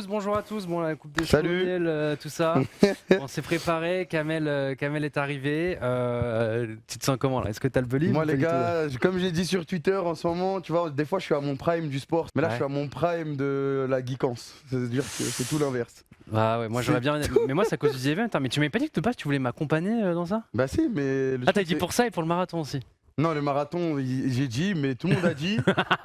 Bonjour à tous. Bon, la coupe de Salut. Miel, tout ça. On s'est préparé. Kamel est arrivé. Tu te sens comment là? Est-ce que t'as le bolide? Moi les gars, comme j'ai dit sur Twitter en ce moment, tu vois, des fois je suis à mon prime du sport, mais là Ouais. je suis à mon prime de la geekance. C'est-à-dire que c'est tout l'inverse. Ah ouais, moi j'aurais bien. Mais moi c'est à cause du event. Hein. Mais tu m'avais pas dit que de base tu voulais m'accompagner dans ça? Bah si, mais... Ah t'as dit pour ça et pour le marathon aussi? Non, le marathon, j'ai dit, mais tout le monde a dit,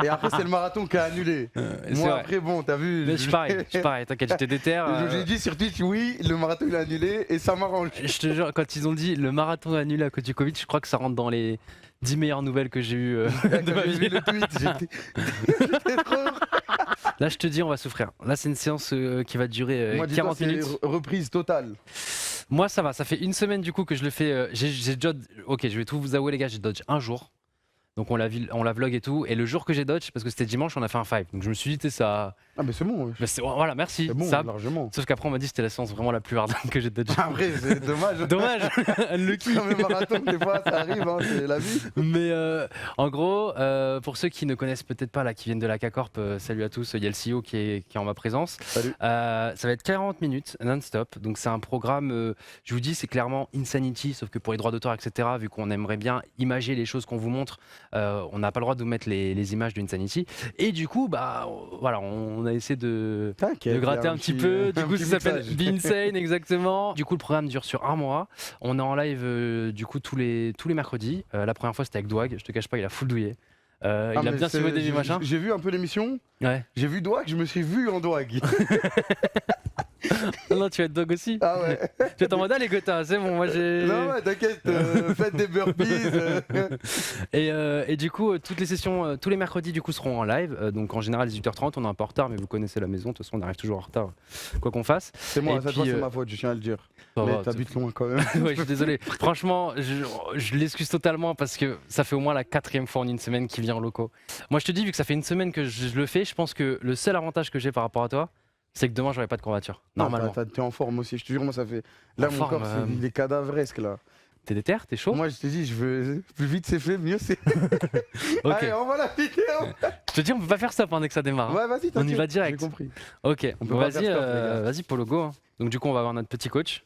et après c'est le marathon qui a annulé. C'est Moi vrai. après, bon, t'as vu... Mais je suis pareil, t'inquiète, j'étais déter. J'ai dit sur Twitch, oui, le marathon il a annulé, et ça m'arrange. Je te jure, quand ils ont dit le marathon annulé à cause du Covid, je crois que ça rentre dans les 10 meilleures nouvelles que j'ai eues de ma Quand j'ai vu vie. le tweet, j'étais trop... Là, je te dis, on va souffrir. Là, c'est une séance qui va durer Moi, dis-toi, 40 c'est minutes. reprise totale. Moi, ça va. Ça fait une semaine du coup que je le fais. J'ai dodge. Ok, je vais tout vous avouer, les gars, j'ai dodge un jour. Donc on la vlog et tout. Et le jour que j'ai dodge, parce que c'était dimanche, on a fait un 5. Donc je me suis dit, tu sais, ça. Ah mais c'est bon, Mais voilà, merci. c'est bon, Ça. largement. Sauf qu'après, on m'a dit que c'était la séance vraiment la plus hard que j'ai dodge. Après, c'est dommage. Dommage, unlucky. Comme le marathon, des fois, ça arrive, hein, c'est la vie. Mais en gros, pour ceux qui ne connaissent peut-être pas, là, qui viennent de la K-Corp, salut à tous, il y a le CEO qui est en ma présence. Salut. Ça va être 40 minutes non-stop. Donc c'est un programme, je vous dis, c'est clairement Insanity, sauf que pour les droits d'auteur, etc., vu qu'on aimerait bien imager les choses qu'on vous montre, on n'a pas le droit de vous mettre les images d'Insanity. Et du coup, bah voilà, on a essayé de gratter un petit peu. Du coup, ça s'appelle Be Insane, exactement. Du coup, le programme dure sur un mois. On est en live du coup tous les mercredis. La première fois, c'était avec Dwag. Je te cache pas, il a full douillé. Il a bien suivi au début, machin. J'ai vu un peu l'émission, Ouais. j'ai vu Dwag, je me suis vu en Dwag. Non, tu vas être Dwag aussi. Ah ouais. Tu vas en mode, allez, Gotha, c'est bon, moi j'ai. Non, ouais, t'inquiète, faites des burpees. Et du coup, toutes les sessions, tous les mercredis, du coup, seront en live. Donc en général, 18h30, on est un peu en retard, mais vous connaissez la maison. De toute façon, on arrive toujours en retard, quoi qu'on fasse. C'est moi, Et cette puis, fois, c'est ma faute, je tiens à le dire. Ça Mais va, t'habites loin quand même. Ouais, je suis désolé. Franchement, je l'excuse totalement parce que ça fait au moins la 4e fois en une semaine qu'il vient en locaux. Moi, je te dis, vu que ça fait une semaine que je le fais, je pense que le seul avantage que j'ai par rapport à toi, c'est que demain, j'aurai pas de courbature. Normalement. T'es en forme aussi, je te jure, moi ça fait. Là, En mon forme, corps, il est cadavresque là. T'es déter? T'es chaud? Moi, je t'ai dit, je veux. Plus vite c'est fait, mieux c'est. Ok. Allez, on va la vidéo. Je te dis, on peut pas faire ça pendant que ça démarre. Hein. Ouais, vas-y, On y va t'inquiète, direct. J'ai compris. Ok, On peut pas vas-y, faire stop, les gars. vas-y pour le go. Hein. Donc du coup, on va avoir notre petit coach.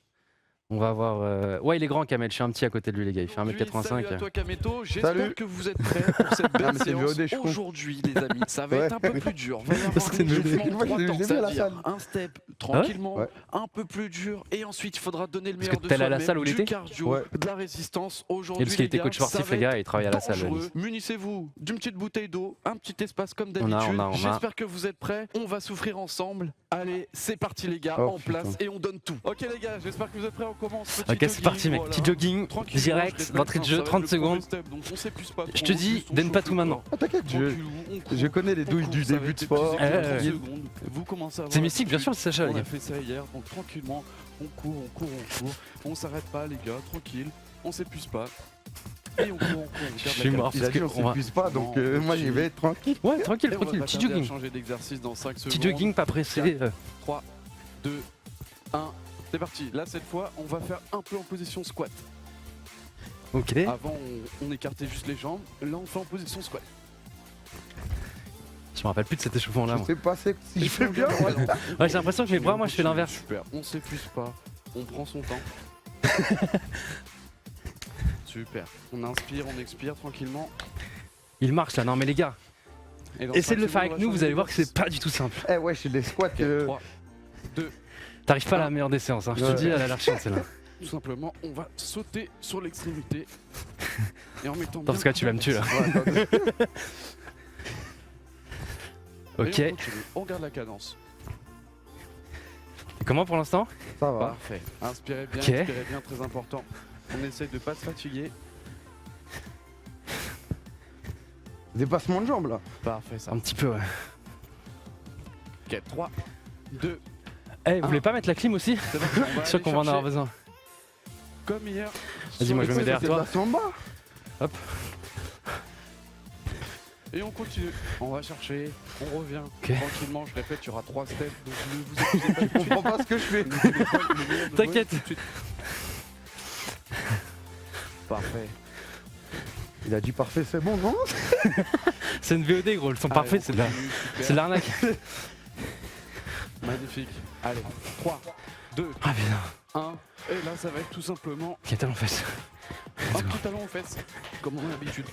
On va avoir... Ouais, il est grand, Kamel. Je suis un petit à côté de lui, les gars. Il fait 1m85. Salut à toi Kameto, Salut. j'espère que vous êtes prêts pour cette belle mais c'est une séance. VOD, je suis con. Aujourd'hui les amis, ça va être un peu plus dur. Va y avoir Parce que c'est une des VOD. mouvements Moi, je l'ai droits, vu à la c'est-à-dire salle. un step tranquillement, Ouais. un peu plus dur, et ensuite il faudra donner le Parce meilleur que de t'es allé à la soi-même, salle où il du était cardio, Ouais. de la résistance. Et Aujourd'hui parce qu'il était les coach gars, sportif, ça va les gars, être et il travaille à la salle. dangereux. Nice. Munissez-vous d'une petite bouteille d'eau, un petit espace comme On a. d'habitude. J'espère que vous êtes prêts. On va souffrir ensemble. Allez, c'est parti les gars, Oh, en putain. place et on donne tout. Ok les gars, j'espère que vous êtes prêts. On commence. Petit Ok, c'est parti, mec. voilà. Petit jogging, Tranquillement, direct, je répète, d'entrée de ça jeu, va être 30 le secondes. premier step, donc on s'épuise pas Je trop, te dis, juste on donne pas chauffe tout le maintenant. corps. Ah, t'inquiète, Tranquillou, on court, je connais les douilles on du court, ça va début être de sport. des petits Ouais. 30 secondes. Vous commencez à avoir C'est mystique, bien sûr, c'est Sacha, les On a gars. fait ça hier, donc tranquillement, on court. On s'arrête pas les gars, tranquille, on s'épuise pas. Et on court, on Je garde suis la mort. Il a Parce dit que on on va- s'épuise pas, donc Non, moi j'y vais tranquille. Ouais, tranquille, Et on va tranquille. pas Petit tarder à jogging. changer d'exercice dans 5 secondes. Petit jogging, pas pressé. 3, 2, 1, c'est parti. Là cette fois, on va faire un peu en position squat. Ok. Avant, on écartait juste les jambes. Là, on fait en position squat. Je me rappelle plus de cet échauffement là. Je sais pas si je fais bien. Ouais, Ouais, j'ai l'impression que mes bras, moi je fais l'inverse. Super, on s'épuise pas, on prend son temps. Super, on inspire, on expire tranquillement. Il marche là, non mais les gars, Et dans essayez de le 5 faire secondes, avec on va nous, vous changer allez voir que c'est d'exercice. pas du tout simple. Eh ouais, je suis des squats. Ok, 3, 2, T'arrives pas à la meilleure des séances, hein. Je te Ouais. dis, elle a l'air chiante celle-là. tout simplement, on va sauter sur l'extrémité. Et en mettant Dans ce cas, tu vas me tuer là. Ouais, attends, Ok. Et on continue, on garde la cadence. Comment pour l'instant? ça va. Parfait. Inspirez bien, Ok. expirez bien, très important. On essaye de pas se fatiguer. Dépassement de jambes là. Parfait, ça. Un petit peu, ouais. Ok, 3, 2, Eh, vous voulez pas mettre la clim aussi? c'est parti. Je suis sûr qu'on va en avoir besoin. Comme hier. Vas-y, moi, je me mets derrière C'est de toi. la samba. Et on continue. On va chercher, on revient. Ok. Tranquillement, je répète, il y aura 3 steps. Donc ne vous excusez pas. Je comprends pas ce que je fais. T'inquiète. Parfait. Il a dit parfait, c'est bon, non? C'est une VOD, gros. Le son Allez, parfait, on c'est de la- continue, super. c'est de l'arnaque. Magnifique. Allez, 3, 2, Ah putain, 1. Et là, ça va être tout simplement quel talon fesse. un petit talon aux fesses, comme on a l'habitude.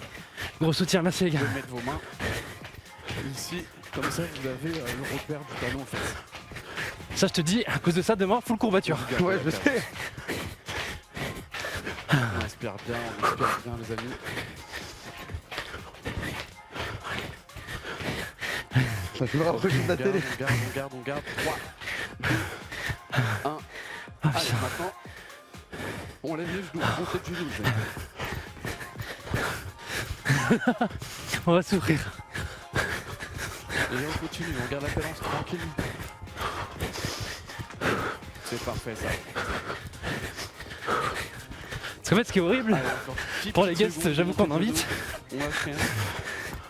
Gros soutien, merci les gars. Vous pouvez mettre vos mains ici, comme ça vous avez le repère du talon aux fesses. Ça, je te dis, à cause de ça, demain, full courbature. Vous gardez Ouais, la je cage. sais. On inspire bien, les amis. Je me rapproche de la télé. On garde. 3, 2, 1. Ah, Allez, putain. maintenant, on lève les genoux, montez de genoux. les amis. On va souffrir. Et on continue, on garde la cadence tranquille. C'est parfait ça. Parce qu'en fait, ce qui est horrible, Allez, encore 10 pour les petites guests, secondes, j'avoue qu'on montez de invite. genoux. On lâche rien.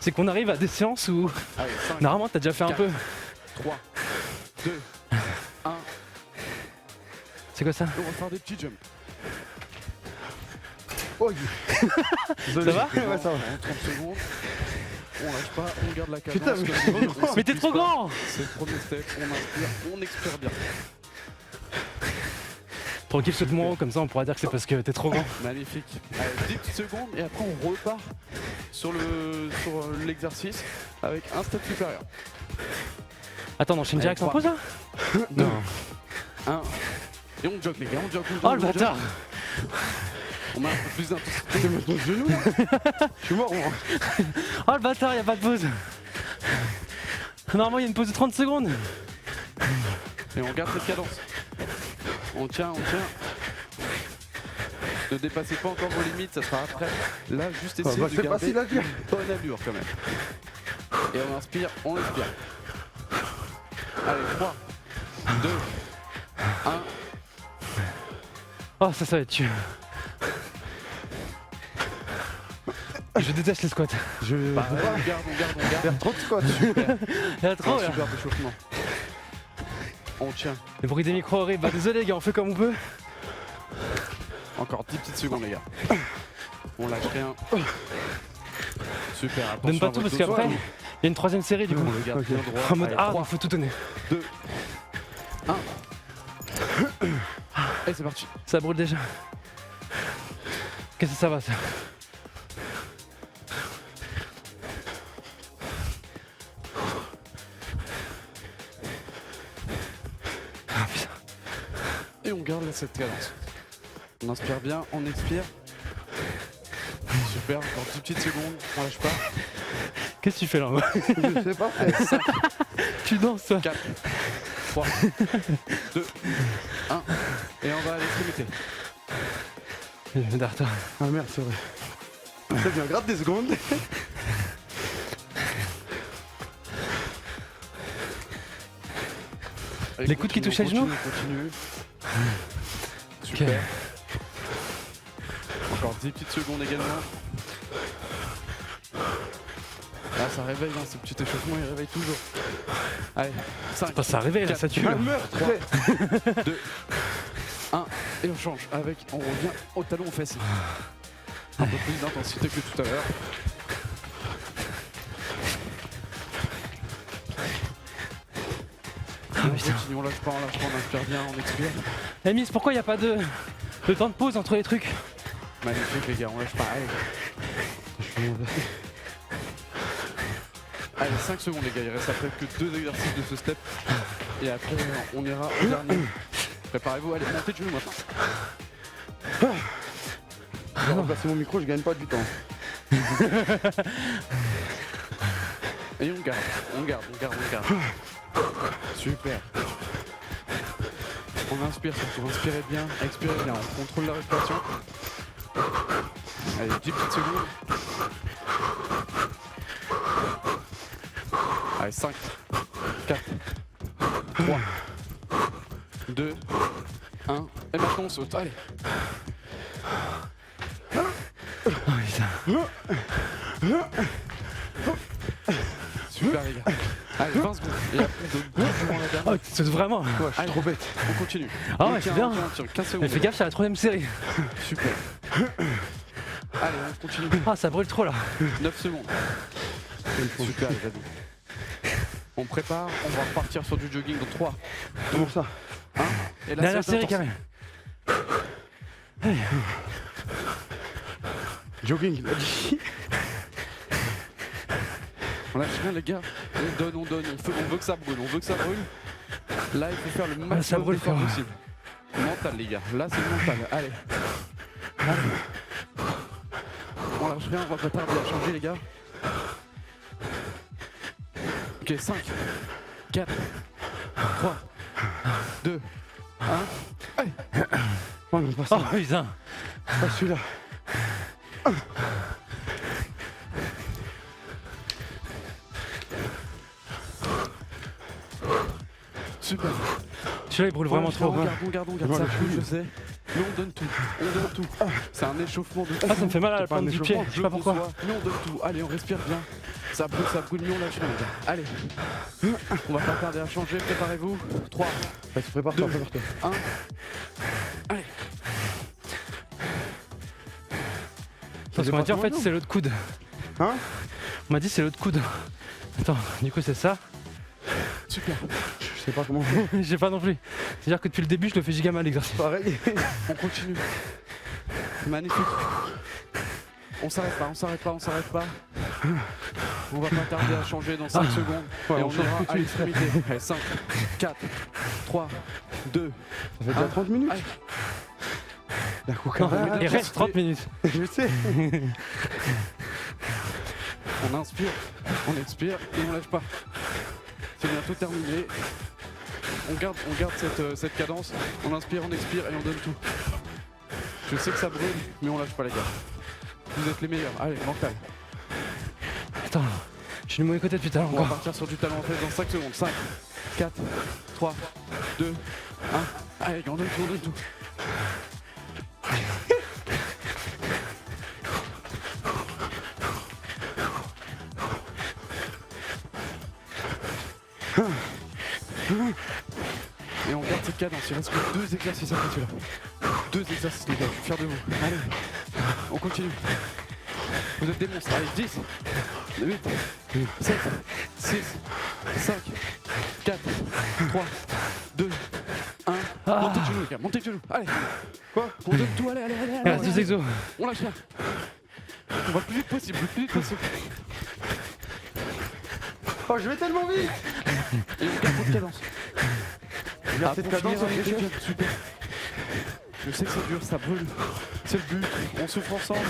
c'est qu'on arrive à des séances où, Allez, 5, normalement, t'as déjà fait un peu. 3, 2, 1. C'est quoi ça? On va faire des petits jumps. Oh, Ça va? Ouais, ça va. En 30 secondes. On lâche pas, on garde la cadence. Putain, mais comme c'est on veut, trop on Mais t'es s'épuise trop pas. grand! C'est le premier step, on inspire, on expire bien. Tranquille, saute-moi en haut, comme ça on pourra dire que c'est parce que t'es trop grand. Magnifique. Allez, 10 petites secondes et après on repart sur l'exercice avec un step supérieur. Attends, on enchaîne direct sans Allez, pause là? Non. 1. Et on jog les gars, on jog. Oh le bâtard! On met un peu plus d'intensité. Tu me ton genou. Je suis mort, moi. Oh le bâtard, y a pas de pause! Normalement, il y a une pause de 30 secondes! Et on garde cette cadence. On tient. Ne dépassez pas encore vos limites, ça sera après. Là, juste essayez bah, de c'est garder facile à dire. bonne allure quand même. Et on inspire, on expire. Allez, 3, 2, 1. Oh, ça va être tué. Je déteste les squats. Je Bah, peux pas on garde. faire trop de squats. Il y a trop Un là. super échauffement. On tient. Les bruits des micros horribles. Bah désolé les gars, on fait comme on peut. Encore 10 petites secondes les gars. On lâche rien. Super, attention Donne pas à tout votre parce dos. qu'après, il y a une troisième série du coup. On le garde Ok. bien droit. En mode Allez, ah, 3, il faut tout donner. 2, 1. Et c'est parti. Ça brûle déjà. Qu'est-ce que ça va ça? Ah putain. Et on garde cette cadence. On inspire bien, on expire. Super, encore 10 petites secondes, on lâche pas. Qu'est-ce que tu fais là? Je sais pas faire. Tu danses toi? 4, 3, 2, 1. Et on va à l'extrémité. Je vais derrière toi. Ah merde, c'est vrai. C'est bien, gratte des secondes. Allez, Les coudes qui continue, touchent les genoux. Continue. Super. Encore 10 petites secondes également. Là ça réveille, hein, ce petit échauffement il réveille toujours. Allez, 5, Pas ça réveille là, ça tue. Un meurtre. 2, 1, et on change avec, on revient au talon aux fesses. Un peu plus d'intensité que tout à l'heure. On continue, on lâche pas, on inspire bien, on expire. Eh Miss, pourquoi il n'y a pas de temps de pause entre les trucs? Magnifique les gars, on lâche pas. Allez. Allez, 5 secondes les gars, il reste après que 2 exercices de ce step. Et après on ira au dernier. Préparez-vous, allez, montez de genoux maintenant. Je vais remplacer mon micro, je gagne pas du temps. Et on garde. Super. On inspire surtout, inspirez bien, expirez bien, on contrôle la respiration. Allez, 10 petites secondes. Allez, 5, 4, 3, 2, 1. Et maintenant on saute, allez. Oh putain. Super les gars. Allez, 20 secondes. Et après, on donne doucement la dernière. Oh, tu sautes vraiment. Ouais, je suis Allez. trop bête. On continue. Ah On ouais, tient, c'est bien. on tient, 15 secondes. Mais fais gaffe, c'est la troisième série. Super. Allez, on continue. Ah, ça brûle trop là. 9 secondes. Super les amis. On prépare, on va repartir sur du jogging dans 3, Comment ça 1. Et là, Dernière c'est série intense. quand même. Jogging, il a dit. On lâche rien les gars, on donne, on veut que ça brûle, Là il faut faire le ça maximum brûle, d'efforts frérot. possible. Mental les gars, là c'est le mental, allez. On lâche rien, on va pas tarder à changer les gars. Ok, 5, 4, 3, 2, 1. Allez. Oh non, pas ça, Oh putain. pas celui-là. Super. Celui-là il brûle vraiment trop. On garde, ça Voilà. brûle, je sais. Mais on donne tout. C'est un échauffement de Ah, ça me fait mal à la C'est pas plante un du pied, échauffement, je sais pas pourquoi. Mais on donne tout. Allez, on respire bien. Ça brûle, mais on lâche rien, les gars. Allez. On va pas tarder à changer, préparez-vous. 3, Vas-y, prépare-toi, 2, prépare-toi. 1. Allez. Parce qu'on m'a dit en fait c'est l'autre coude. Hein On m'a dit c'est l'autre coude. Attends, du coup c'est ça. Super. Je sais pas comment. J'ai pas non plus. C'est-à-dire que depuis le début je le fais giga mal l'exercice. Pareil. On continue. Magnifique. On s'arrête pas. On va pas tarder à changer dans 5 secondes. Ouais, et on on change ira tout de à suite. l'extrémité. Allez, 5, 4, 3, 2. Ça fait déjà 30 minutes. Allez. La coca. Il reste 30 minutes. Je sais. On inspire, on expire et on lâche pas. C'est bientôt terminé. On garde cette cadence. On inspire, on expire et on donne tout. Je sais que ça brûle, mais on lâche pas les gars. Vous êtes les meilleurs. Allez, mental. Attends, je suis de mauvais côté depuis tout à l'heure On va encore. partir sur du talon en fait dans 5 secondes. 5, 4, 3, 2, 1. Allez, on donne tout. Et on garde cette cadence, il reste que 2 exercices après celui-là. 2 exercices les gars, je suis fier de vous. Allez, on continue. Vous êtes des monstres, allez, 10, 8, 7, 6, 5, 4, 3, 2, 1. Montez de genoux les gars, montez de genoux, allez. Quoi On donne tout, allez. Il reste 2 exos. On lâche rien. On va le plus vite possible, Oh, je vais tellement vite. Et on garde cette cadence. Regarde cette cadence, avec ok. les super. Je sais que c'est dur, ça brûle. C'est le but. On souffre ensemble.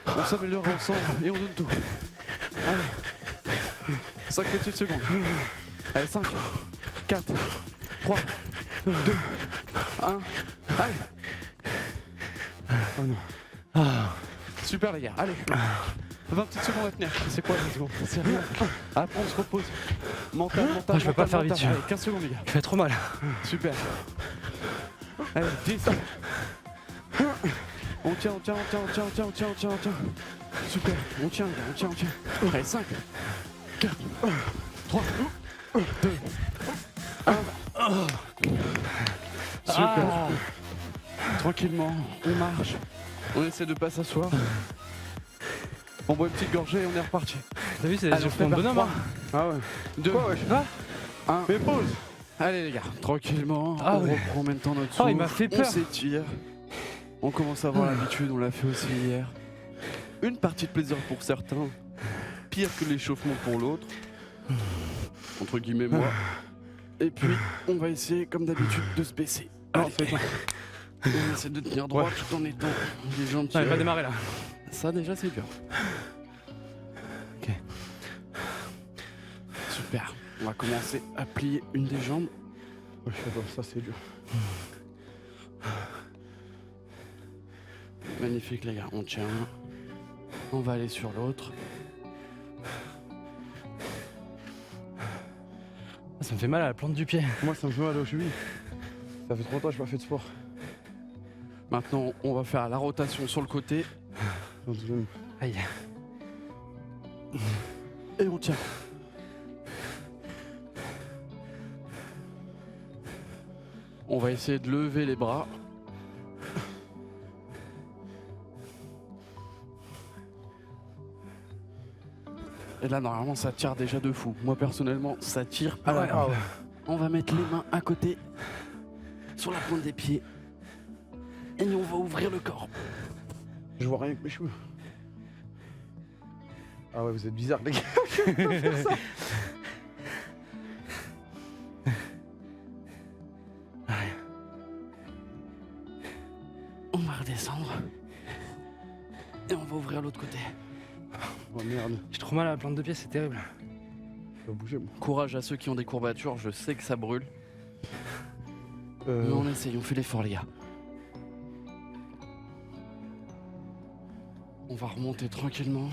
On s'améliore ensemble et on donne tout. Allez. 5 petites secondes. Allez, 5, 4, 3, 2, 1. Allez. Oh non. Super les gars, allez. 20 petites secondes à tenir. C'est quoi 20 secondes? C'est rien. Après on se repose. Mental. Ah, je peux pas faire vite, Allez, 15 secondes les gars. Je fais trop mal. Super. Allez, 10. On tient. Super. On tient. Allez, 5, 4, 3, 2, 1. Super. Ah. Tranquillement, on marche. On essaie de pas s'asseoir. On boit une petite gorgée et on est reparti. T'as vu, c'est Allez, des on échauffements de prépare bonhomme. 3, Hein. Ah ouais. 2, Quoi, wesh 1. Mais pause. Allez les gars, tranquillement, Ah on ouais. reprend en même temps notre Oh, souffle, il m'a fait on peur. s'étire, on commence à avoir l'habitude, on l'a fait aussi hier. Une partie de plaisir pour certains, pire que l'échauffement pour l'autre, entre guillemets moi. Et puis on va essayer comme d'habitude de se baisser. Non, Allez, c'est bon. on essaie de tenir droit tout en étant les jambes Non, il va tirées. démarrer là. Ça déjà c'est dur. Ok. Super, on va commencer à plier une des jambes. Ouais, je sais pas, ça c'est dur. Magnifique les gars, on tient. On va aller sur l'autre. Ça me fait mal à la plante du pied. Moi, ça me fait mal aux chevilles. Ça fait trop longtemps que je n'ai pas fait de sport. Maintenant, on va faire la rotation sur le côté Dans 2 secondes. Aïe. et on tient. On va essayer de lever les bras. Et là, normalement, ça tire déjà de fou. Moi, personnellement, ça tire. Ah ouais, ah ouais. On va mettre les mains à côté, sur la pointe des pieds. Et on va ouvrir le corps. Je vois rien avec mes cheveux. Ah ouais, vous êtes bizarres, les gars. Je peux pas faire ça. On va redescendre. Et on va ouvrir l'autre côté. Oh merde, J'ai trop mal à la plante de pied, c'est terrible. je dois bouger moi. Courage à ceux qui ont des courbatures, je sais que ça brûle. Mais on essaye, on fait l'effort, les gars. On va remonter tranquillement.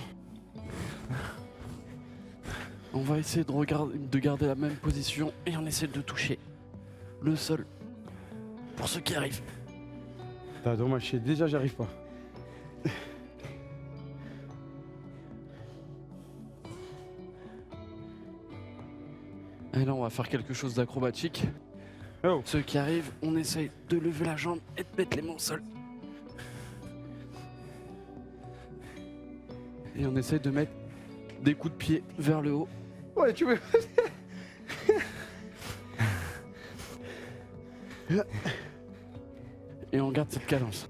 On va essayer de garder la même position et on essaie de toucher le sol pour ceux qui arrivent. T'as dommage, déjà j'arrive pas. Et là, on va faire quelque chose d'acrobatique. Oh. Ceux qui arrivent, on essaye de lever la jambe et de mettre les mains au sol. Et on essaye de mettre des coups de pied vers le haut. Ouais, tu veux. Et on garde cette cadence.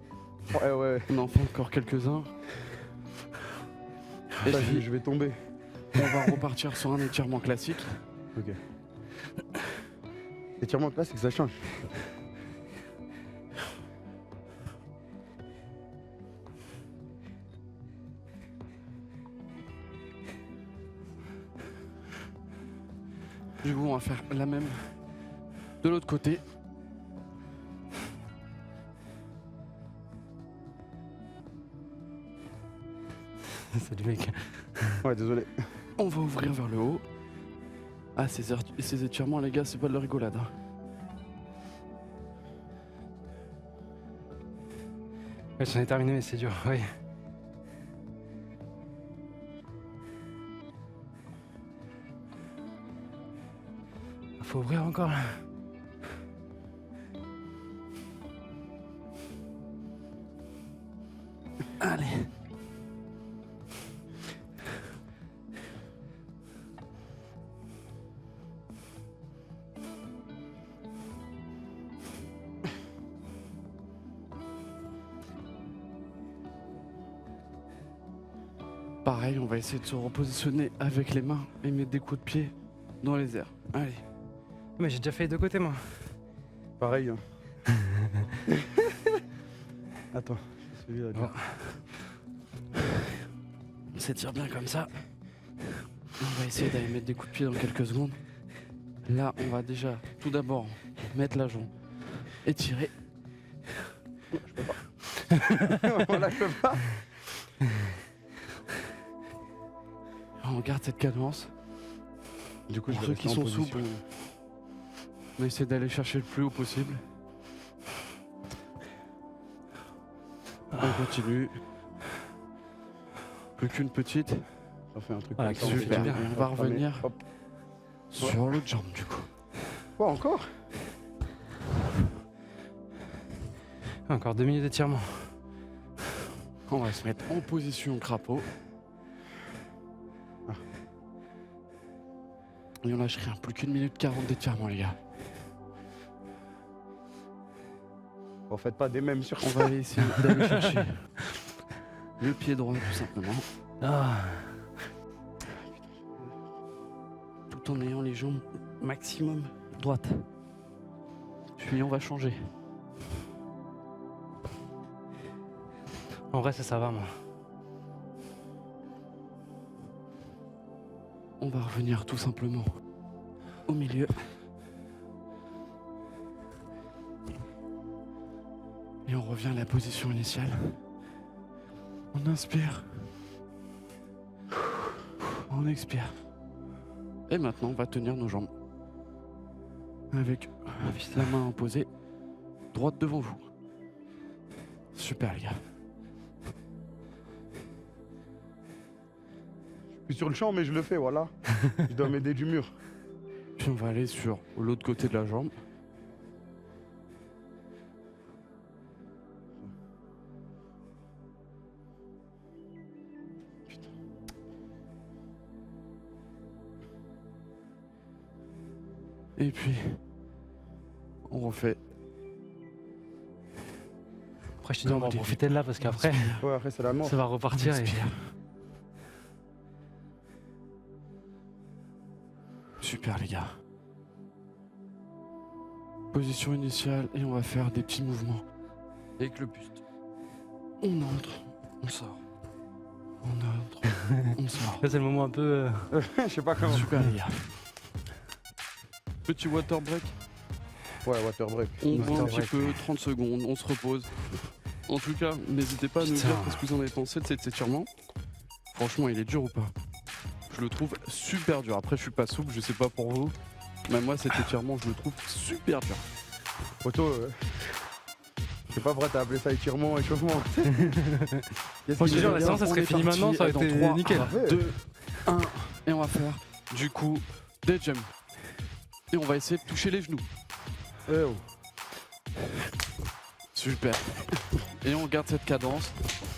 Ouais, ouais. On en fait encore quelques-uns. Et Là, puis, je vais tomber. on va repartir sur un étirement classique. Ok. L'étirement classique, ça change. Du coup, on va faire la même de l'autre côté. Salut mec. Ouais, désolé. On va ouvrir vers le haut. Ah, ces étirements, les gars, c'est pas de la rigolade. Hein. Ouais, j'en ai terminé, mais c'est dur, oui. Faut ouvrir encore là. Allez. Pareil, on va essayer de se repositionner avec les mains et mettre des coups de pied dans les airs. Allez. Mais j'ai déjà fait les deux côtés moi. Pareil. Hein. Attends, celui-là. Bon. On s'étire bien comme ça. On va essayer d'aller mettre des coups de pied dans quelques secondes. Là, on va déjà tout d'abord mettre la jambe, étirer. Voilà, je peux pas. On garde cette cadence. Du coup, Pour je ceux vais qui rester en sont position. souples. On essaie d'aller chercher le plus haut possible. On continue. Plus qu'une petite. Ça fait un truc Voilà, comme ça, super. fait Bien. On va Hop, revenir. Hop. Sur l'autre jambe du coup. Quoi, encore? Encore 2 minutes d'étirement. On va se mettre en position crapaud. Ah. Et on lâche rien. Plus qu'une minute 40 d'étirement, les gars. En fait, pas des mêmes sur On va aller essayer d'aller chercher le pied droit, tout simplement. Ah. Tout en ayant les jambes maximum droites. Puis on va changer. En vrai ça va moi. On va revenir tout simplement au milieu. Et on revient à la position initiale. On inspire. On expire. Et maintenant, on va tenir nos jambes. Avec la main opposée, droite devant vous. Super, les gars. Je suis sur le champ, mais je le fais, voilà. Je dois m'aider du mur. Puis on va aller sur l'autre côté de la jambe. Et puis, on refait. Après, je te dis, on va en profiter de là parce qu'après, Ouais, après, c'est la mort. ça va repartir. Et... Inspire. Super les gars. Position initiale et on va faire des petits mouvements avec le buste. On entre, on sort. On entre, on sort. Là, c'est le moment un peu. Je sais pas comment. Super les gars. Petit water break. Ouais, water break. On Water voit un petit break. peu, 30 secondes, on se repose. En tout cas, n'hésitez pas à nous Putain. dire ce que vous en avez pensé de cet étirement. Franchement, il est dur ou pas? Je le trouve super dur. Après, je suis pas souple, je sais pas pour vous. Mais moi, cet étirement, je le trouve super dur. Photo, je sais pas pourquoi t'as appelé ça étirement, échauffement. Moi, je te jure, la séance, ça serait fini maintenant, ça aurait été nickel. 2, 1, et on va faire du coup des jumps. Et on va essayer de toucher les genoux. Eh oh. Super. Et on garde cette cadence.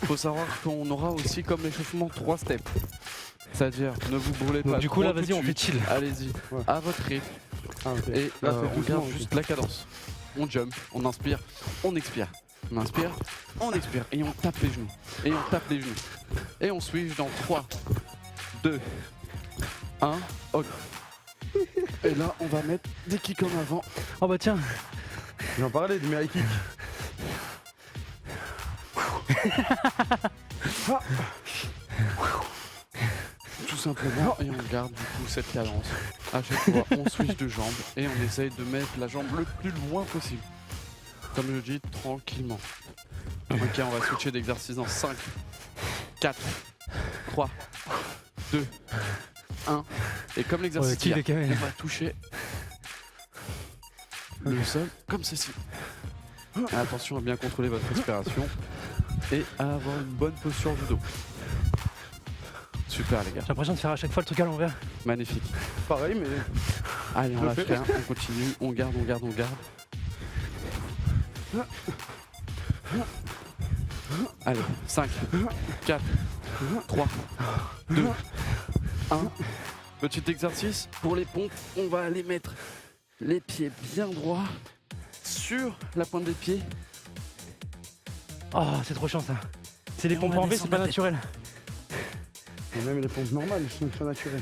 Faut savoir qu'on aura aussi comme l'échauffement 3 steps. C'est-à-dire, ne vous brûlez Donc, pas. du coup, trop là, tout de vas-y, on fait suite. chill. Allez-y, Ouais. à votre rythme. Ah, ok. Et Là, on doucement, garde ok. juste la cadence. On jump, on inspire, on expire. On inspire, on expire. Et on tape les genoux. Et on tape les genoux. Et on switch dans 3, 2, 1. Ok. Et là, on va mettre des kicks comme avant. Oh bah tiens, J'en parlais de mes high kicks. Tout simplement, et on garde du coup cette cadence. À chaque fois, on switch de jambe et on essaye de mettre la jambe le plus loin possible. Comme je dis, tranquillement. Ok, on va switcher d'exercice dans 5, 4, 3, 2, 1. Et comme l'exercice kick d'hier, de camel. on va toucher le sol comme ceci. Attention à bien contrôler votre respiration et à avoir une bonne posture du dos. Super les gars, j'ai l'impression de faire à chaque fois le truc à l'envers. magnifique. Pareil, mais Allez, on Je lâche fais. rien, on continue, on garde, on garde, on garde. Allez, 5, 4, 3, 2, 1. Petit exercice pour les pompes, on va aller mettre les pieds bien droits sur la pointe des pieds. Oh, c'est trop chiant ça. C'est les Et on pompes va en V, c'est descendre pas la tête. naturel. et même les pompes normales sont naturelles.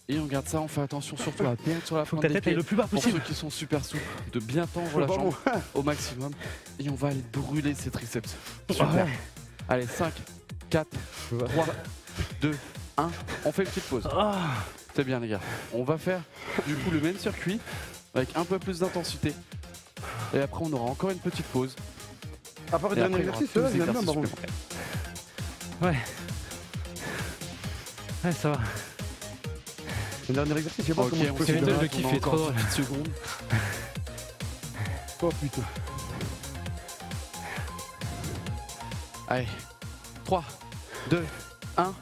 Et on garde ça, on fait attention surtout à bien être sur la Faut que pointe ta des tête aille pieds. le plus bas Pour possible. ceux qui sont super souples, de bien tendre la Pardon. jambe au maximum. Et on va aller brûler ses triceps. Super. Ouais. Allez, 5, 4, 3, 2, 1. On fait une petite pause. Ah. C'est bien les gars. On va faire du coup le même circuit avec un peu plus d'intensité. Et après on aura encore une petite pause. À part le Et dernier après, il y aura exercice, deux là, il y en a exercices par contre. supplémentaires. Ouais, ça va. Le dernier exercice, je sais pas Ok, comment je on peux se le faire. hydrate, kiff on a est trop encore drôle. 10 petites secondes. Oh putain. Allez, 3, 2, 1.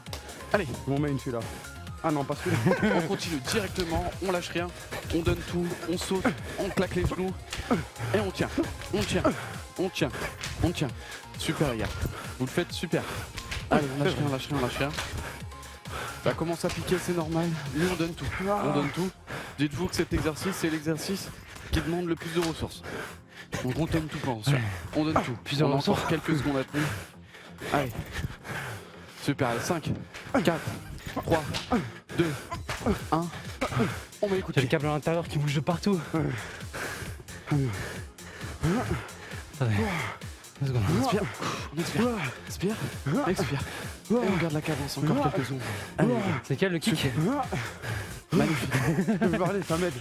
Allez, Mon main celui-là. Ah non, pas celui-là. on continue directement, on lâche rien, on donne tout, on saute, on claque les genoux et on tient, on tient, on tient, on tient. Super les gars, vous le faites super. Allez, on lâche rien, on lâche rien, on lâche rien. Ça commence à piquer, c'est normal, nous on donne tout, on donne tout. Dites-vous que cet exercice, c'est l'exercice qui demande le plus de ressources. Donc on donne tout pendant ça. On donne tout. Plus de On a ressources. encore quelques secondes à tenir. Allez. Super, allez, 5, 4, 3, 2, 1. On va J'ai écouter. le câble à l'intérieur qui bouge de partout. Attendez. 2 secondes. Inspire, on expire, expire, expire. Et on garde la cadence encore quelques secondes. Allez, C'est quel le kick? magnifique. Je peux parler, ça m'aide.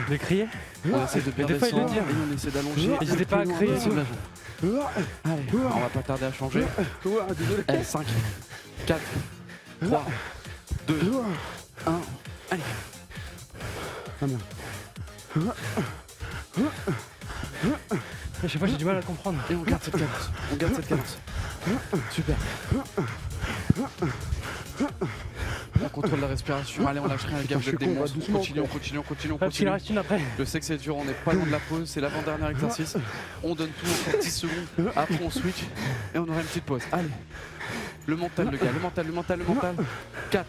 Le crier? On essaie de perdre des fois, le il le sang dit. et on essaie d'allonger. N'hésitez pas à crier. Allez, on va pas tarder à changer. Ouais, désolé. Allez, 5, 4, 3, 2, 1. Allez. Ah merde. Je sais pas, j'ai du mal à le comprendre. Et on garde cette cadence. On garde cette cadence. Super. On contrôle la respiration. Allez, on lâche rien, les gars, vous Je êtes suis des con, monstres. On doucement, continue, on frère. continue, on continue, on Ah, parce qu'il en continue. reste une après. Je sais que c'est dur, on n'est pas loin de la pause. C'est l'avant-dernier exercice. On donne tout, encore 10 secondes. Après, on switch et on aura une petite pause. Allez. Le mental, le gars, le mental, le mental, le mental. 4,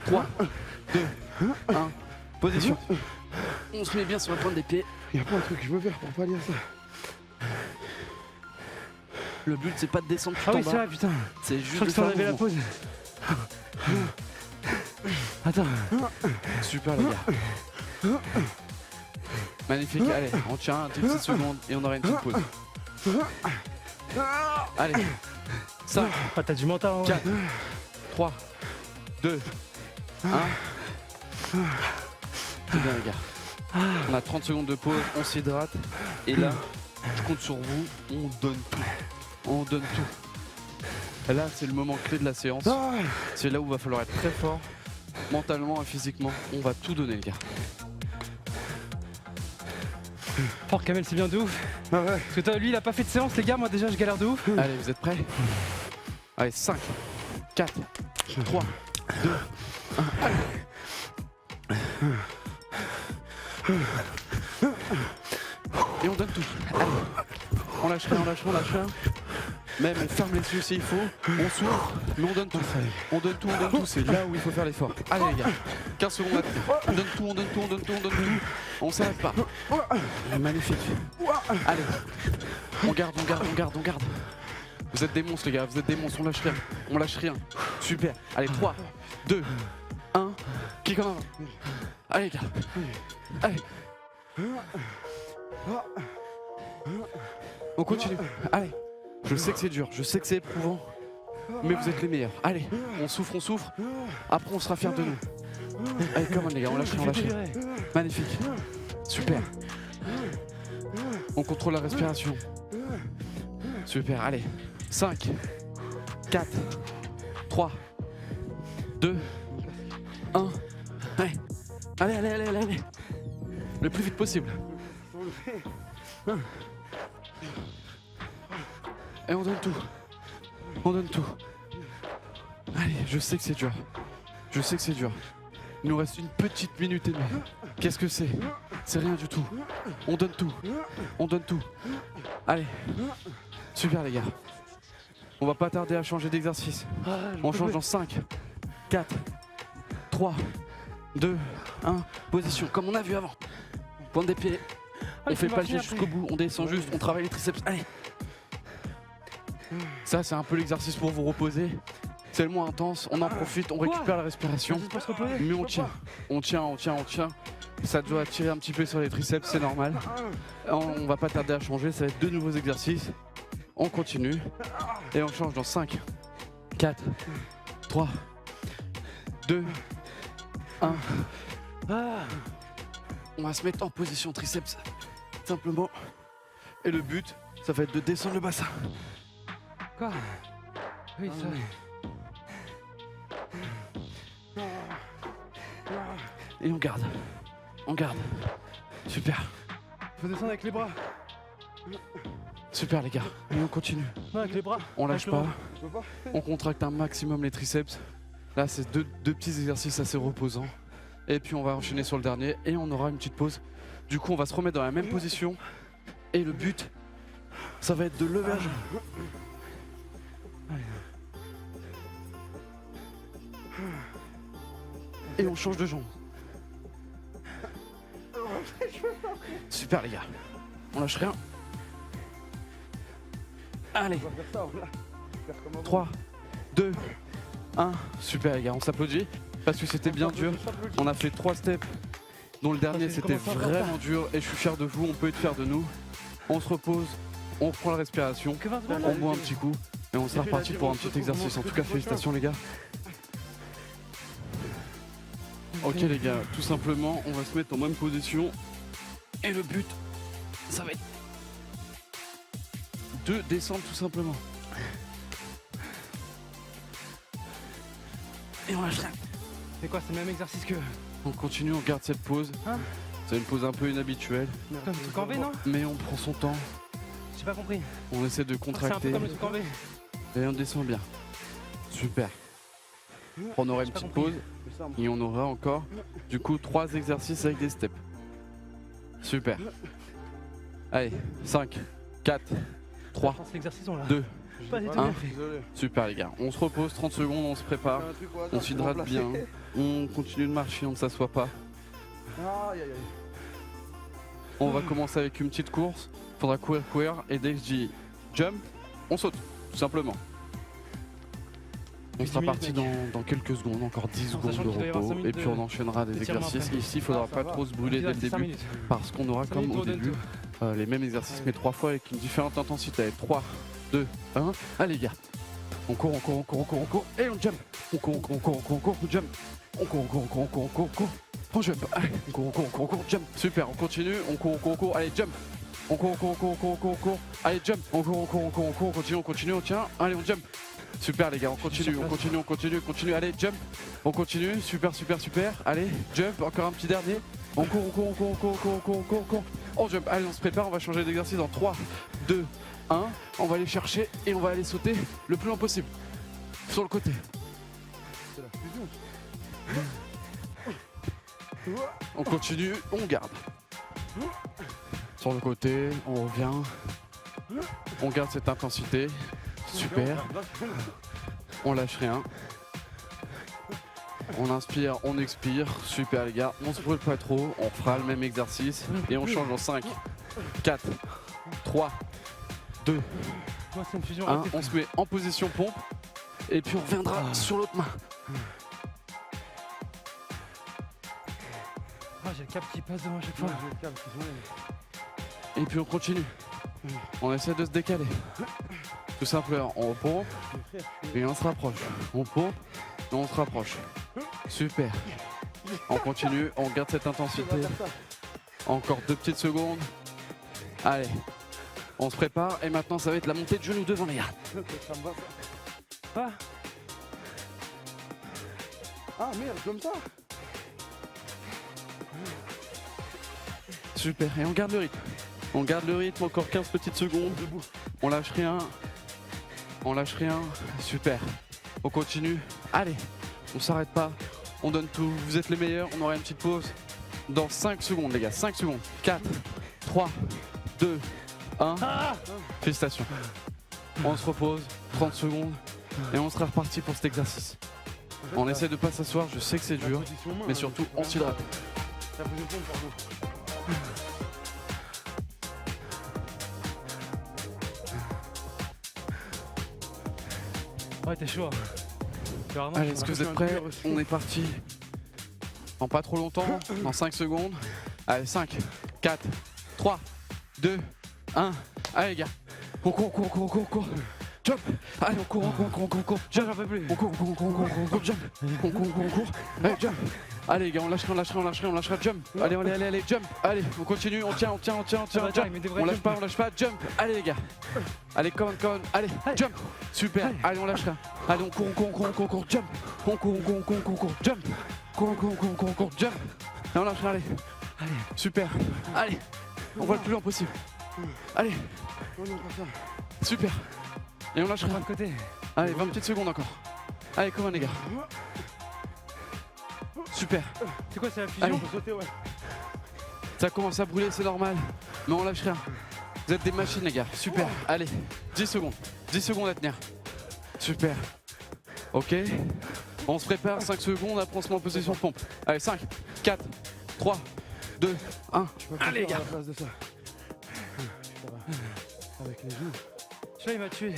3, 2, 1. Position. On se met bien sur la pointe des pieds. Il y a pas un truc que je veux faire pour pas lire ça. Le but c'est pas de descendre tout Ah en oui, c'est bas. vrai, putain. C'est Je juste crois de que ça faire enlevait le la mouvement. pause. Attends. Super les gars. Magnifique, allez, on tient 10 petites secondes et on aura une petite pause. Allez, 5, Ah, t'as du mental en vrai. 4, 3, 2, 1. C'est bien les gars. On a 30 secondes de pause, on s'hydrate. Et là, je compte sur vous, on donne tout. On donne tout. Et là, c'est le moment clé de la séance. C'est là où il va falloir être très fort, mentalement et physiquement. On va tout donner les gars. Fort Kamel, c'est bien de ouf. Ah ouais. Parce que toi, lui, il a pas fait de séance, les gars. Moi, déjà, je galère de ouf. Allez, vous êtes prêts? Allez, 5, 4, 3, 2, 1. Allez. Et on donne tout. Allez. On lâche rien, on lâche rien, on lâche rien. Même on ferme les yeux s'il faut, on s'ouvre, mais on donne tout. On donne tout, on donne tout, c'est là où il faut faire l'effort. Allez les gars, 15 secondes à tenir. On donne tout, on donne tout, on donne tout, on donne tout. On s'arrête pas. Magnifique. Allez. On garde, on garde, on garde, on garde. Vous êtes des monstres les gars, vous êtes des monstres, on lâche rien. On lâche rien. Super. Allez, 3, 2, 1. Qui comme avant. Allez les gars. Allez. On continue. Allez. Je sais que c'est dur, je sais que c'est éprouvant, mais vous êtes les meilleurs. Allez, on souffre, on souffre. Après, on sera fiers de nous. Allez, come on les gars, on lâche rien, on lâche rien. Magnifique. Super. On contrôle la respiration. Super, allez. 5, 4, 3, 2, 1. Allez, allez, allez, allez, allez. Le plus vite possible. Et on donne tout. On donne tout. Allez, je sais que c'est dur. Je sais que c'est dur. Il nous reste une petite minute et demie. Qu'est-ce que c'est? C'est rien du tout. On donne tout. On donne tout. Allez. Super les gars. On va pas tarder à changer d'exercice. On change dans 5, 4, 3, 2, 1. Position, comme on a vu avant. Pointe des pieds. On fait pas le geste jusqu'au bout. On descend juste. On travaille les triceps. Allez. Ça c'est un peu l'exercice pour vous reposer. C'est le moins intense, on en profite, on récupère la respiration. Mais on tient, on tient, on tient, on tient. Ça doit tirer un petit peu sur les triceps, c'est normal. On va pas tarder à changer, ça va être 2 nouveaux exercices. On continue. Et on change dans 5, 4, 3, 2, 1. On va se mettre en position triceps, simplement. Et le but, ça va être de descendre le bassin. Quoi? Oui, ça. Et on garde. On garde. Super. Faut descendre avec les bras. Super les gars. Et on continue. Non, avec les bras. On lâche Avec pas. On contracte un maximum les triceps. Là c'est deux petits exercices assez reposants. Et puis on va enchaîner sur le dernier et on aura une petite pause. Du coup on va se remettre dans la même position. Et le but, ça va être de lever à jambe. Et on change de jambe. Super les gars. On lâche rien. Allez. 3, 2, 1. Super les gars, on s'applaudit parce que c'était bien dur. On a fait 3 steps dont le dernier c'était vraiment dur et je suis fier de vous, on peut être fier de nous. On se repose, on reprend la respiration, on boit un petit coup et on sera reparti pour un petit exercice. En tout cas félicitations les gars. Ok les gars, tout simplement on va se mettre en même position et le but ça va être de descendre tout simplement. Et on lâche rien. C'est quoi, c'est le même exercice que. On continue, on garde cette pause. Hein? C'est une pause un peu inhabituelle, Comme le truc en V, non? mais on prend son temps, J'ai pas compris. on essaie de C'est un peu contracter comme le truc en V. et on descend bien. Super. On aura une pas petite compris. pause et on aura encore du coup 3 exercices avec des steps. Super. Allez, 5, 4, 3, C'est l'exercice, on l'a 2, pas du tout un. bien fait. Désolé. super les gars. On se repose 30 secondes, on se prépare, on s'hydrate bien, on continue de marcher, on ne s'assoit pas. Aïe, aïe, aïe. On va commencer avec une petite course. Faudra courir. Et dès que je dis jump, on saute, tout simplement. On sera parti dans quelques secondes, encore 10 secondes de repos. Et puis on enchaînera des exercices. Ici, il faudra pas trop se brûler dès le début. Parce qu'on aura comme au début les mêmes exercices, mais 3 fois avec une différente intensité. 3, 2, 1. Allez, gars. On court. Et on jump. On court, on jump. On court. On jump. Allez, on court, jump. Super, on continue. On court. Allez, jump. On court. Allez, jump. On continue. On tient. Allez, on jump. Super, les gars, on continue. Allez, jump. On continue. Super. Allez, jump. Encore un petit dernier. On court. On jump. Allez, on se prépare. On va changer d'exercice dans 3, 2, 1. On va aller chercher et on va aller sauter le plus loin possible. Sur le côté. C'est la fusion. On continue, on garde. Sur le côté, on revient. On garde cette intensité. Super. On lâche rien. On inspire, on expire. Super les gars. On se brûle pas trop. On fera le même exercice. Et on change en 5, 4, 3, 2, 1. On se met en position pompe. Et puis on reviendra sur l'autre main. J'ai le cap qui passe devant à chaque fois. Et puis on continue. On essaie de se décaler. Tout simplement, on pompe et on se rapproche. On pompe et on se rapproche. Super. On continue, on garde cette intensité. Encore 2 petites secondes. Allez, on se prépare et maintenant ça va être la montée de genoux devant les gars. Ah merde, comme ça. Super, et on garde le rythme. On garde le rythme, encore 15 petites secondes. On lâche rien. Super. On continue. Allez, on s'arrête pas. On donne tout. Vous êtes les meilleurs. On aura une petite pause dans 5 secondes, les gars. 5 secondes. 4, 3, 2, 1. Félicitations. On se repose. 30 secondes. Et on sera reparti pour cet exercice. On essaie de pas s'asseoir. Je sais que c'est dur. Mais surtout, on s'hydrate. La position, pardon. Ouais, t'es chaud. Allez, est-ce que vous êtes prêts? On est parti. En pas trop longtemps, dans 5 secondes. Allez, 5, 4, 3, 2, 1. Allez, les gars. On court. Jump. Allez, on court. Jump. J'en peux plus. On court. Jump. On court. Allez, jump. Allez, les gars, on lâchera. Jump. Allez, jump. Allez, on continue. On tient. Jump. On lâche pas. Jump. Allez, les gars. Allez, come on. Allez, jump. Super. Allez, on lâche rien. Allez, on court. Jump. On court. Jump. Court. Jump. Et on lâche rien. Allez. Super. Allez. On va le plus loin possible. Allez. Super. Et on lâche rien. De côté. Allez, 20 petites secondes encore. Allez, come on, les gars. Super. C'est quoi, c'est la fusion? Allez. Faut sauter, ouais. Ça commence à brûler, c'est normal. Mais on lâche rien. Vous êtes des machines, les gars. Super. Allez, 10 secondes. 10 secondes à tenir. Super. Ok. On se prépare, 5 secondes, après on se met en position pompe. Allez, 5, 4, 3, 2, 1. Allez, les gars. Place de ça. Ça va. Avec les genoux. Celui-là, il m'a tué.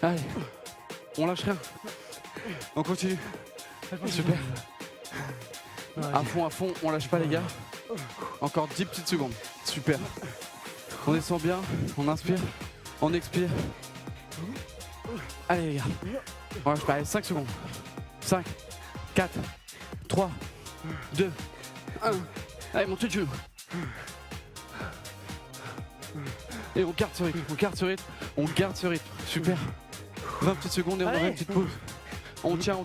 Allez. On lâche rien. On continue. Super. À fond, on lâche pas, les gars. Encore 10 petites secondes. Super. On descend bien, on inspire, on expire. Allez, les gars. On lâche pas, allez, 5 secondes. 5, 4, 3, 2, 1. Allez, montez de genoux. Et on garde ce rythme. Super. 20 petites secondes et on aura une petite pause. On tient.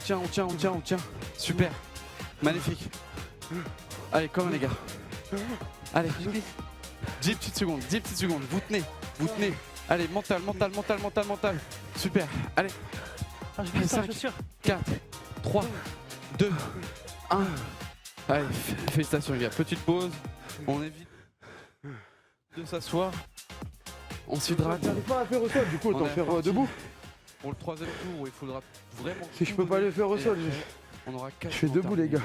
Super. Magnifique. Allez, comme les gars. Allez. 10 petites secondes. Vous tenez. Allez, mental. Super. Allez. Allez, 5, 4, 3, 2, 1. Allez, félicitations les gars. Petite pause. On évite de s'asseoir. On s'hydrate. J'arrive pas à faire au sol, du coup, autant faire debout. Pour le 3e tour, il faudra vraiment. Si je peux pas les faire au sol, On aura 4. Je suis debout, les gars.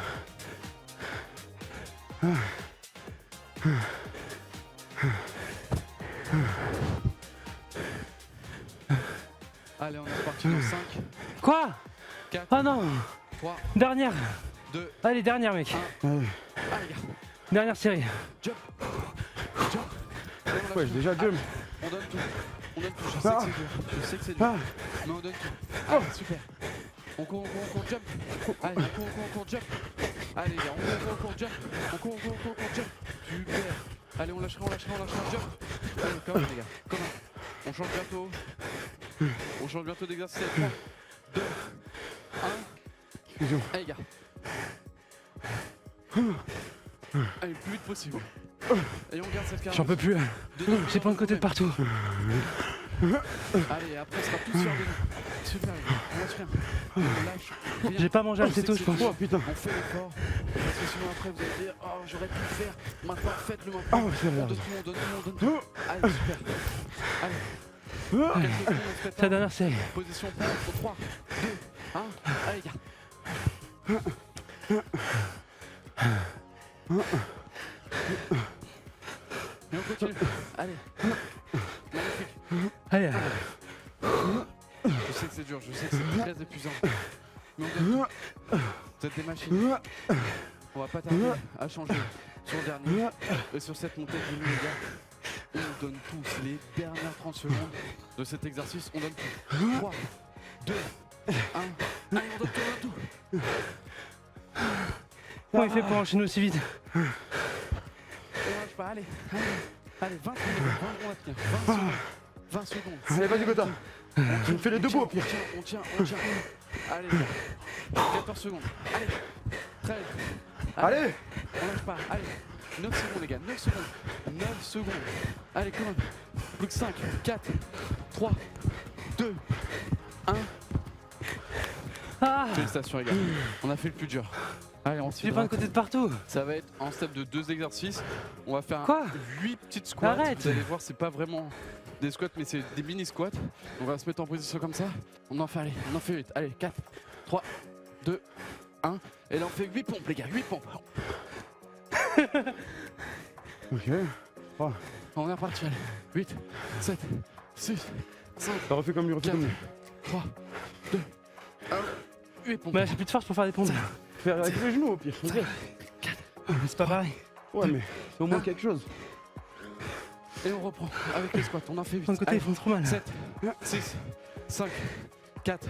Allez, on est reparti dans 5, Quoi? 4, Oh non! 3, Dernière! 2, Allez, dernière, mec! allez, gars. Dernière série! Jump. Jump. Allez, on Ouais, lâche j'ai déjà deux. On donne tout. On donne tout. Je sais Ah. que c'est dur. Je sais que c'est dur. Ah. Mais on donne tout. Allez, super. On court, jump. Allez, on court, jump. Allez, gars, on court, jump. On court, jump. Super. Allez, on lâchera, jump. Allez, quand même, les gars. Comment? On change bientôt. On change bientôt d'exercice. 3, 2, 1. Fusion. Allez, gars. Allez, le plus vite possible. Et on garde cette carte. J'en peux plus! J'ai plein de côté de partout! Allez, après, on sera tous fiers de nous. Super, les gars. On lâche rien. On lâche rien. J'ai pas mangé assez tôt, je pense. Oh putain. On fait l'effort. Parce que sinon, après, vous allez dire, oh, j'aurais pu le faire. Maintenant, faites-le maintenant. Oh, c'est On merde. donne tout, on donne tout. Allez, super. Allez. Quelques secondes, on se C'est la prépare. dernière série! Position pour 3, 2, 1. Allez, gars. Et on continue. Allez. Magnifique. Allez! Je sais que c'est dur, je sais que c'est très épuisant. Mais on donne tout. Vous êtes des machines. On va pas tarder à changer sur le dernier. Et sur cette montée de ligne, les gars, on donne tout. C'est les dernières 30 secondes de cet exercice. On donne tout. 3, 2, 1. Allez, on donne tout. Comment il fait pour enchaîner aussi vite? On lâche pas, allez. Allez, 20 secondes. 20 secondes à tenir. 20 secondes. 20 secondes. Allez, vas-y, Gotha. Tu me fais les deux bouts au pire. On tient. Allez, 14 secondes. Allez, 13. Allez. On lâche pas. Allez, 9 secondes, les gars. 9 secondes. 9 secondes. Allez, quand même. Plus que 5, 4, 3, 2, 1. Ah! Félicitations, les gars. On a fait le plus dur. Allez, on J'ai plein de côté de partout! Ça va être un step de 2 exercices. On va faire Quoi? 8 petites squats. Arrête. Vous allez voir, c'est pas vraiment des squats, mais c'est des mini squats. On va se mettre en position comme ça. On en fait 8. Allez, 4, 3, 2, 1. Et là, on fait 8 pompes, les gars. 8 pompes. Ok. On est reparti. Allez. 8, 7, 6, 5, T'as refait comme lui, refais 4, comme lui. 3, 2, 1. 8 pompes. Bah, j'ai plus de force pour faire des pompes. Faire avec les genoux au pire. C'est pas pareil. Ouais, mais c'est au moins quelque chose. Et on reprend avec les squats. On en fait 8. Plein de côté, ils font trop mal. 7, 6, 5, 4,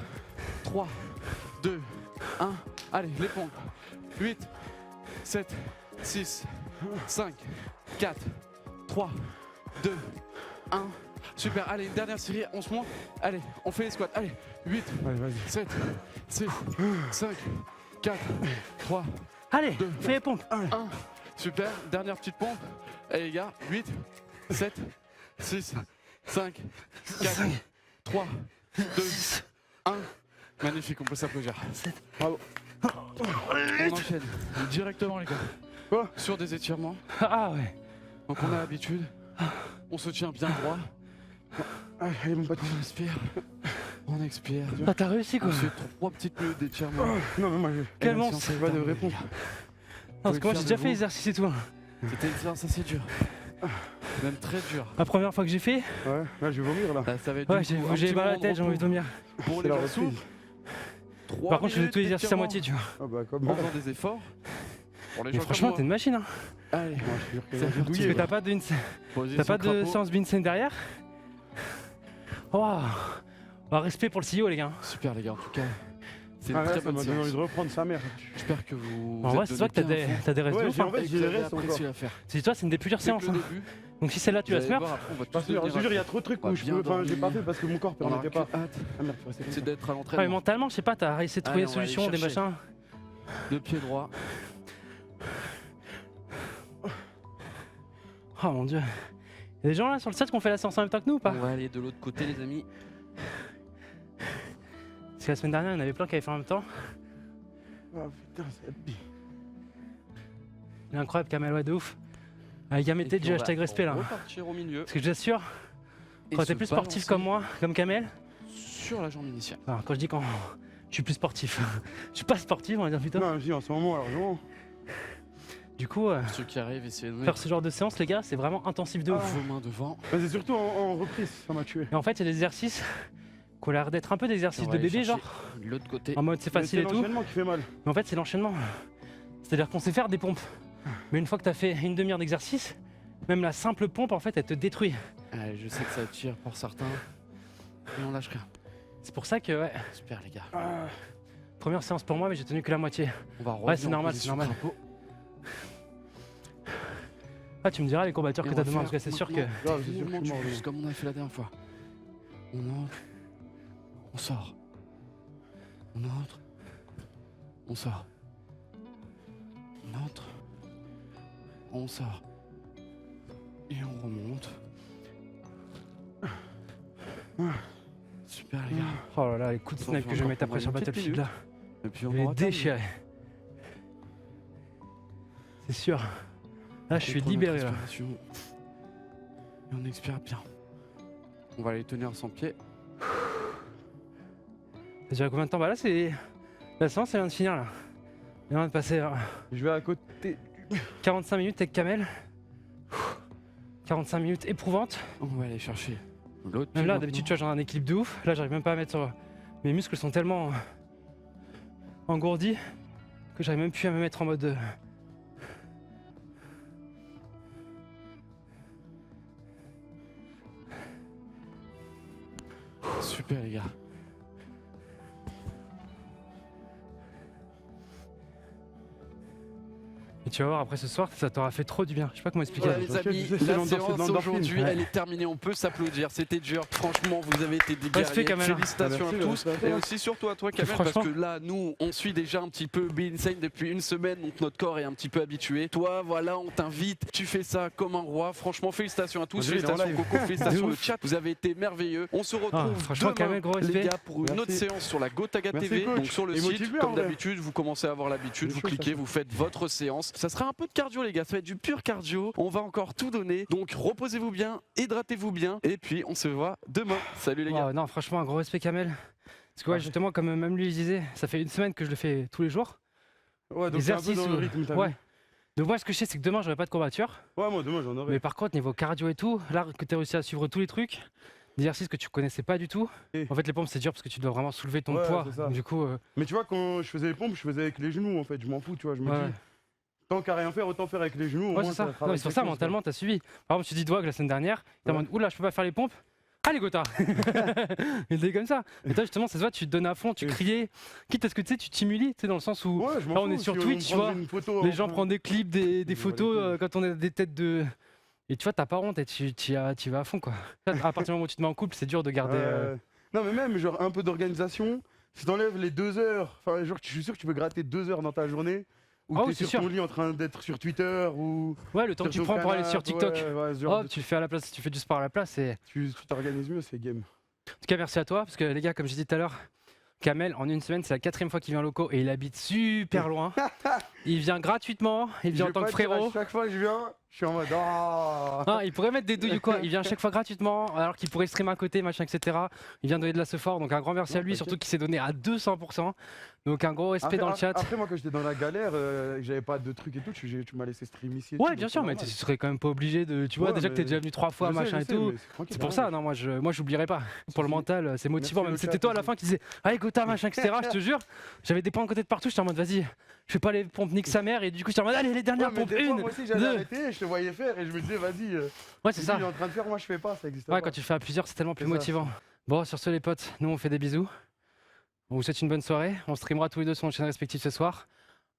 3, 2, 1. Allez, les pompes. 8, 7, 6, 5, 4, 3, 2, 1. Super, allez, une dernière série, on se monte. Allez, on fait les squats. Allez, 8, Allez, vas-y. 7, 6, 5, 4, 3, Allez, Deux. fais les pompes! 1. Super, dernière petite pompe. Allez, les gars, 8, 7, 6, 5, 4, 3, 2, 1. Magnifique, on peut s'applaudir. Bravo. On enchaîne directement, les gars. Quoi? Sur des étirements. Ah ouais! Donc on a l'habitude. On se tient bien droit. Allez, mon pote. On inspire. On expire. Ah, t'as réussi quoi! Ensuite, 3 petites minutes d'étirement. Non, mais moi, Quel Et même si monstre. on fait Pas de terminer, réponse. les gars. Non, parce que moi j'ai Vous déjà pouvez fait le l'exercice et tout. hein. C'était une séance assez dure. Même très dur. La première fois que j'ai fait, Ouais, là, je vais vomir là. Là, ça va être ouais, du coup un j'ai petit mal à la moment de tête, j'ai envie de repos vomir. pour C'est les la gens reprise. souples. Par contre, je faisais tous les exercices à moitié, tu vois. Ah bah, comme En moi. faisant des efforts. Pour les Mais gens franchement, comme t'es une machine, hein. moi. Allez, Moi, je te jure que Ça j'ai fait Parce douillé. que t'as pas position pas de crapaud. séance Vincent derrière. Waouh! Bah, respect pour le CEO, les gars. Super, les gars, en tout cas. C'est une Ah, là, très ça bonne m'a donné envie séance. de reprendre sa mère. J'espère que vous. En vrai, c'est toi que t'as des restes de Ouais, ouf. j'ai hein. en fait, j'ai les restes encore. à faire. C'est toi, c'est une des plus dures Dès séances. que le hein. début, Donc si celle-là, tu vous la allez smurf, voir, après, on va tous Parce que, je devenir te jure, il y a trop de trucs on va où je bien peux. Enfin, j'ai dormir. pas fait parce que mon corps On aura permettait pas. que hâte, Ah merde, tu restais comme c'est ça. d'être à ouais, l'entraînement. mentalement, je sais pas, t'as essayé de trouver Allez, des on va aller solutions, des chercher. machins. De pied droit. Oh mon dieu. Il y a des gens là sur le set qui ont fait la séance en même temps que nous ou pas? On va aller de l'autre côté, les amis. Parce que la semaine dernière, il y en avait plein qui avaient fait en même temps. Ah putain, c'est bien. Il est incroyable, Kamel, ouais, de ouf. Avec Gamété, du hashtag respect là. Repartir au milieu. Parce que je t'assure, et quand t'es se plus sportif balancer comme moi, comme Kamel, sur la jambe initiale. enfin, quand je dis quand Je suis plus sportif. Je suis pas sportif, on va dire plutôt. Non, si, en ce moment, largement. Du coup, Ceux qui arrivent, essayez de faire ce genre de séance, les gars, c'est vraiment intensif de ouf. vos mains devant. Mais c'est surtout en reprise, ça m'a tué. Et en fait, il y a des exercices qui ont l'air d'être un peu des exercices On va de aller bébé, chercher genre. de l'autre côté. En mode c'est Mais facile et tout. l'enchaînement qui fait mal. Mais en fait, c'est l'enchaînement. C'est-à-dire qu'on sait faire des pompes. Mais une fois que t'as fait une demi-heure d'exercice, même la simple pompe, en fait, elle te détruit. Allez, je sais que ça tire pour certains. Mais on lâche rien. C'est pour ça que, ouais, Super, les gars. première séance pour moi, mais j'ai tenu que la moitié. On va Ouais, c'est revenir en normal, c'est position normal. crapaud. Ah, tu me diras les courbatures Et que on t'as va demain, faire parce que c'est sûr que. maintenant Grave, c'est sûr que je mouvement suis du mort, pouce, comme on a fait la dernière fois. On entre. On sort. On entre. On sort. On entre. On sort. Et on remonte. Super, les gars. Oh là là, les coups de Ça snipe fait que je vais encore mettre après pendant sur une petite Battlefield là. Et puis Je on vais aura déchirer. C'est sûr. Là, je suis libéré là. Et on expire bien. On va aller tenir sans pied. Ça dure combien de temps? Bah là, c'est. La séance, elle vient de finir là. Elle vient de passer Je vais à côté. 45 minutes avec Kamel. 45 minutes éprouvantes. On va aller chercher l'autre. Même pied là, maintenant. d'habitude, tu vois, j'ai un équilibre de ouf. Là, j'arrive même pas à mettre sur. Mes muscles sont tellement engourdis que j'arrive même plus à me mettre en mode. Super, les gars. Et tu vas voir, après ce soir, ça t'aura fait trop du bien. Je sais pas comment expliquer. Voilà, Ouais, les parce que amis, tu sais, c'est la l'endorphine, séance l'endorphine. aujourd'hui, Ouais. elle est terminée. On peut s'applaudir. C'était dur. Franchement, vous avez été des Respect, guerriers. Kamel. Félicitations Ah, à merci, tous. merci. Et aussi surtout à toi, Kamel, parce franchement- que là, nous, on suit déjà un petit peu Be Insane depuis une semaine. Donc notre corps est un petit peu habitué. Toi, voilà, on t'invite. Tu fais ça comme un roi. Franchement, félicitations à tous. Vas-y, il est en Félicitations live. Coco. Félicitations De le ouf. chat. Vous avez été merveilleux. On se retrouve franchement, demain, Kamel, gros les respect. gars, pour une Merci. autre séance sur la Gotaga Merci, TV. coach. Donc sur le Et site, motivé, comme en vrai. d'habitude, vous commencez à avoir l'habitude. C'est Vous chaud, ça, cliquez, ça. vous faites votre séance. Ça sera un peu de cardio, les gars. Ça va être du pur cardio. On va encore tout donner. Donc reposez-vous bien, hydratez-vous bien. Et puis on se voit demain. Salut les gars. Wow, non, franchement, un gros respect, Kamel. Parce que, ouais, Parfait. justement, comme même lui disait, ça fait une semaine que je le fais tous les jours. Ouais, donc c'est un peu Exercice dans le ou- rythme, t'as Ouais. vu. Donc, moi, ce que je sais, c'est que demain, j'aurai pas de courbature. Ouais, moi, demain, j'en aurai. Mais par contre, niveau cardio et tout, là que tu as réussi à suivre tous les trucs, des exercices que tu connaissais pas du tout. Et- En fait, les pompes, c'est dur parce que tu dois vraiment soulever ton Ouais, poids. c'est ça. Du coup, Mais tu vois, quand je faisais les pompes, je faisais avec les genoux, en fait. Je m'en fous, tu vois. Je me ouais. dis, tant qu'à rien faire, autant faire avec les genoux. au Ouais, moins, c'est ça. Non, travaille mais c'est pour quelque ça, chose, mentalement, t'as suivi. Par exemple, tu dis Dwag la semaine dernière, t'es en Ouais. mode oula, je peux pas faire les pompes. Allez, Gotha Il était comme ça. Et toi, justement, ça se voit, tu te donnes à fond, tu Et- criais. Quitte à ce que tu sais, tu t'humilies, tu sais, dans le sens où quoi. Ouais, je m'en là, fous. on est sur si Twitch, me tu vois, prend une photo, les gens enfin, prennent des clips, des Je vois photos les couilles. quand on a des têtes de. Et tu vois, t'as pas honte et tu vas à fond, quoi. À partir du moment où tu te mets en couple, c'est dur de garder. Non, mais même, genre, un peu d'organisation. Si t'enlèves les 2 heures, enfin, genre, je suis sûr que tu peux gratter 2 heures dans ta journée. Ou Ah t'es oui, c'est sur ton sûr. lit en train d'être sur Twitter ou. Ouais, le temps que tu ton prends pour aller sur canapé, TikTok. Ouais, ce genre Hop, de- tu le fais à la place, tu fais du sport à la place. Et... tu t'organises mieux, c'est game. En tout cas, merci à toi, parce que les gars, comme j'ai dit tout à l'heure, Kamel, en une semaine, c'est la 4e fois qu'il vient locaux et il habite super loin. Il vient gratuitement, il vient Je en tant vais que pas dire frérot. À chaque fois que je viens, je suis en mode. Ah Ah, il pourrait mettre des douilles ou quoi. Il vient à chaque fois gratuitement, alors qu'il pourrait stream à côté, machin, etc. Il vient donner de la sephore, donc un grand merci Non, à lui, t'inquiète. surtout qu'il s'est donné à 200%. Donc un gros respect dans le chat. Après, moi, quand j'étais dans la galère, que j'avais pas de trucs et tout, tu m'as laissé stream ici. et Ouais, tout, bien donc sûr, c'est mais tu normal. serais quand même pas obligé de. Tu vois, Ouais, déjà que t'es mais- déjà venu 3 fois, Je sais, machin je et sais, tout. mais tranquille, C'est pour rien. ça, non, moi j'oublierai pas. Pour le mental, c'est motivant. Merci Même le c'était chat toi à la aussi. fin qui disais allez Gotha, machin, etc. Je te jure, j'avais des points de côté de partout. J'étais en mode vas-y, je fais pas les pompes nique sa mère. Et du coup, j'étais en mode allez, les Ouais, dernières mais pompes, des fois, une, moi aussi, j'allais deux. arrêter, je te voyais faire et je me disais, vas-y. Ouais, c'est ça. Il est en train de faire, moi je fais pas, ça existe Ouais, pas. quand tu le fais à plusieurs, c'est tellement plus C'est ça. motivant. Bon, sur ce, les potes, nous on fait des bisous. On vous souhaite une bonne soirée. On streamera tous les deux sur nos chaînes respectives ce soir.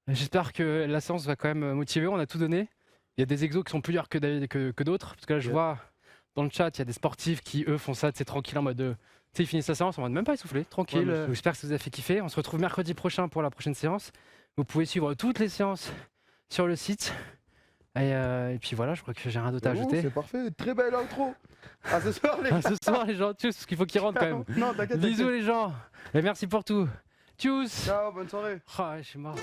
J'espère que la séance va quand même motiver. On a tout donné. Il y a des exos qui sont plus durs que d'autres. Parce que là, je Yeah. vois dans le chat, il y a des sportifs qui, eux, font ça, c'est tranquille en mode. Tu sais, ils finissent la séance en mode même pas essoufflé, tranquille. Ouais, mais J'espère que ça vous a fait kiffer. On se retrouve mercredi prochain pour la prochaine séance. Vous pouvez suivre toutes les séances sur le site. Et puis voilà, je crois que j'ai rien d'autre à C'est bon, ajouter. C'est parfait, très belle outro. À ce soir, les gars. Ce soir, les gens, tchuss, parce qu'il faut qu'ils rentrent quand même. Non, t'inquiète. Bisous les gens. Et merci pour tout. Tchuss. Ciao, bonne soirée. Ah, ouais, je suis mort.